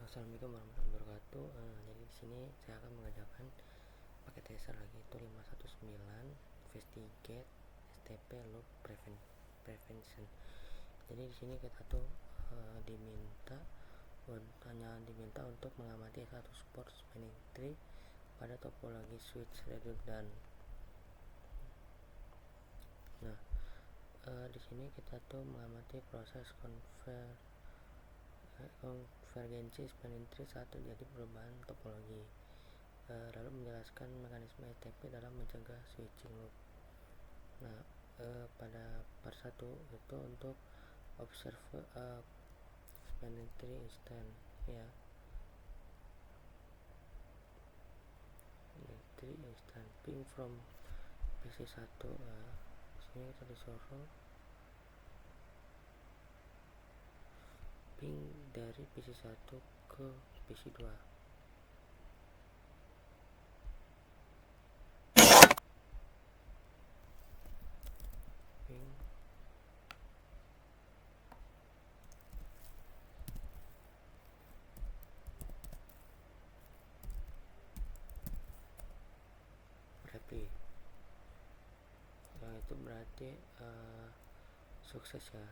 Assalamualaikum warahmatullahi wabarakatuh. Jadi di sini saya akan mengajarkan pakai tracer lagi, itu 519 investigate STP loop prevention. Jadi di sini kita tuh diminta untuk mengamati satu port spanning tree pada topologi switch redundant. Nah, di sini kita tuh mengamati proses konvergensi spanning tree saat terjadi perubahan topologi, lalu menjelaskan mekanisme STP dalam mencegah switching loop. Nah, pada part 1 itu untuk observe spanning tree instant ya, tree instant ping from PC1. Sini kita disuruh ping dari PC1 ke PC2. Ping reply. Itu berarti sukses ya.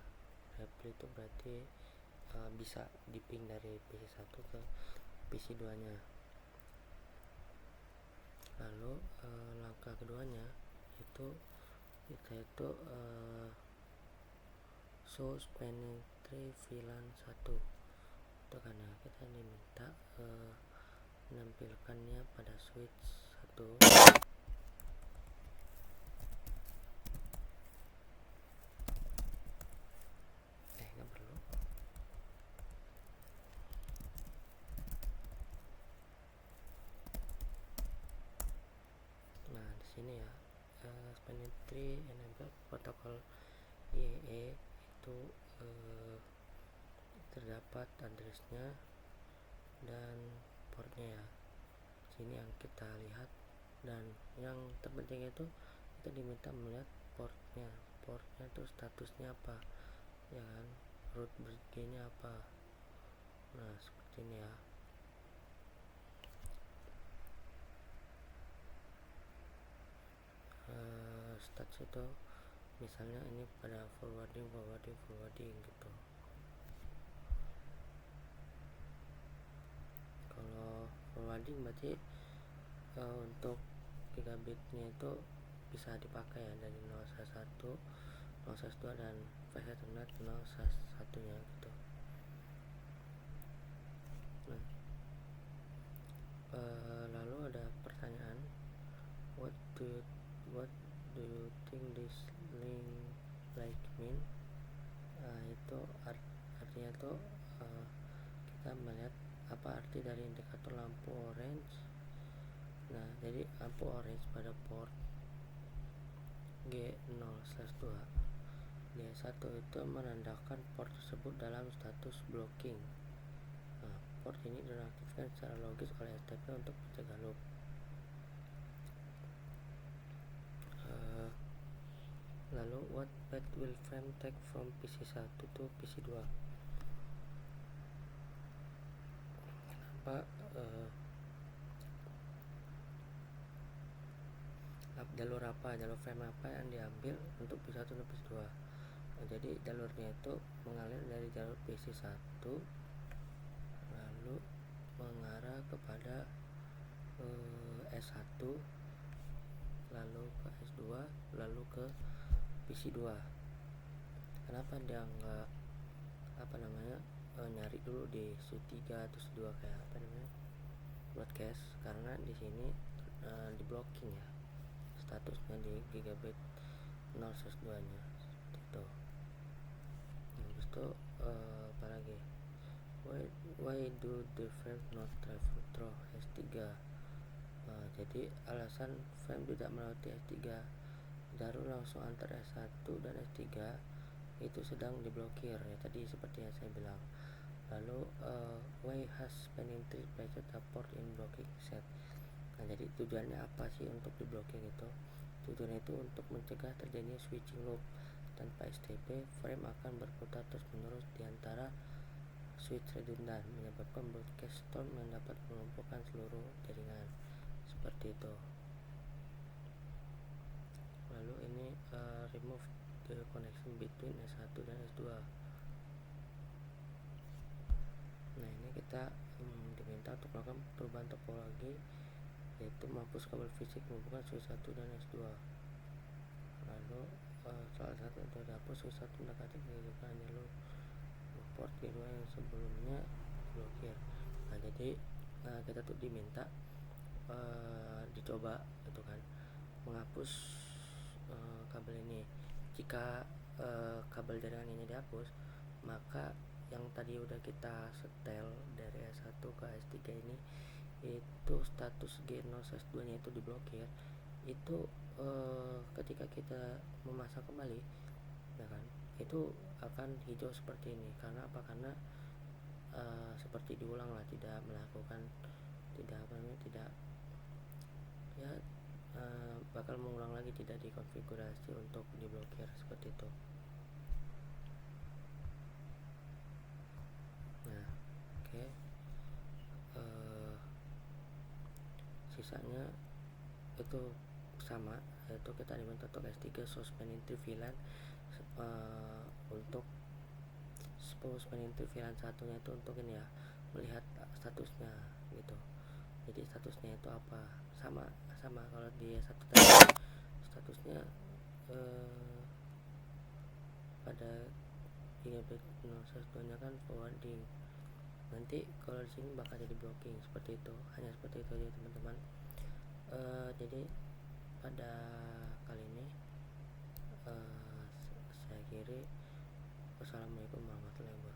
Reply itu berarti bisa diping dari PC1 ke PC2 nya. Lalu langkah keduanya itu kita show spanning tree VLAN 1. Itu karena kita diminta menampilkannya pada switch 1 nggak perlu. Nah, di sini ya, spanning tree enable protokol IEE itu terdapat addressnya dan portnya ya. Sini yang kita lihat, dan yang terpenting itu kita diminta melihat portnya itu statusnya apa ya kan, root bridge nya apa. Nah, seperti ini ya. Status itu misalnya ini pada forwarding gitu. Kalau forwarding berarti untuk gigabitnya itu bisa dipakai ya, dari 011, 012 dan flash ethernet 011 nya gitu. Nah, lalu ada pertanyaan, what do you think this link like mean? Itu artinya tuh kita melihat apa arti dari indikator lampu orange. Nah, jadi lampu orange pada port G0/2 G1 itu menandakan port tersebut dalam status blocking. Nah, port ini dinonaktifkan secara logis oleh STP untuk mencegah loop. Lalu what path will frame take from PC1 to PC2? Kenapa jalur frame apa yang diambil untuk PC1 dan PC2? Nah, jadi jalurnya itu mengalir dari jalur PC1 lalu mengarah kepada S1, lalu ke S2, lalu ke PC2. Kenapa dia nggak nyari dulu di S3 atau S2 kayak broadcast? Karena di sini di blocking ya statusnya di gigabit 0/2 nya itu. Habis itu apalagi, why do the frame not travel through S3? Jadi alasan frame tidak melewati S3, jalur langsung antar S1 dan S3 itu sedang diblokir ya, tadi seperti yang saya bilang. Lalu why has spanning tree placed a port in blocking set? Nah, jadi tujuannya apa sih untuk diblokir itu? Tujuannya itu untuk mencegah terjadinya switching loop. Tanpa STP, frame akan berputar terus menerus di antara switch redundant menyebabkan broadcast storm yang dapat melumpuhkan seluruh jaringan, seperti itu. Lalu ini remove the connection between S1 dan S2. Nah, ini kita diminta untuk melakukan perubahan topologi, yaitu menghapus kabel fisik menghubungkan switch 1 dan S2. Lalu salah satu itu dihapus, switch 1 mendekati kehidupan jalur port kedua yang sebelumnya blokir. Nah, jadi kita tuh diminta dicoba gitu kan menghapus kabel ini. Jika kabel jaringan ini dihapus, maka yang tadi udah kita setel dari S1 ke S3 ini itu status G0 S2 nya itu diblokir. Itu ketika kita memasang kembali, ya kan, itu akan hijau seperti ini. Karena apa? Karena seperti diulang lah, tidak melakukan, tidak ya bakal mengulang lagi, tidak dikonfigurasi untuk diblokir seperti itu. Nah, oke. Sisanya itu sama, yaitu kita diminta untuk S3 suspending VLAN untuk suspending VLAN satunya itu untuk ini ya, melihat statusnya gitu. Jadi statusnya itu apa? Sama kalau di S1 tadi statusnya pada gigabit 0/2 nya kan forwarding. Nanti kalau di sini bakal jadi blocking, seperti itu. Hanya seperti itu aja teman-teman. Jadi pada kali ini saya akhiri. Wassalamualaikum warahmatullahi wabarakatuh.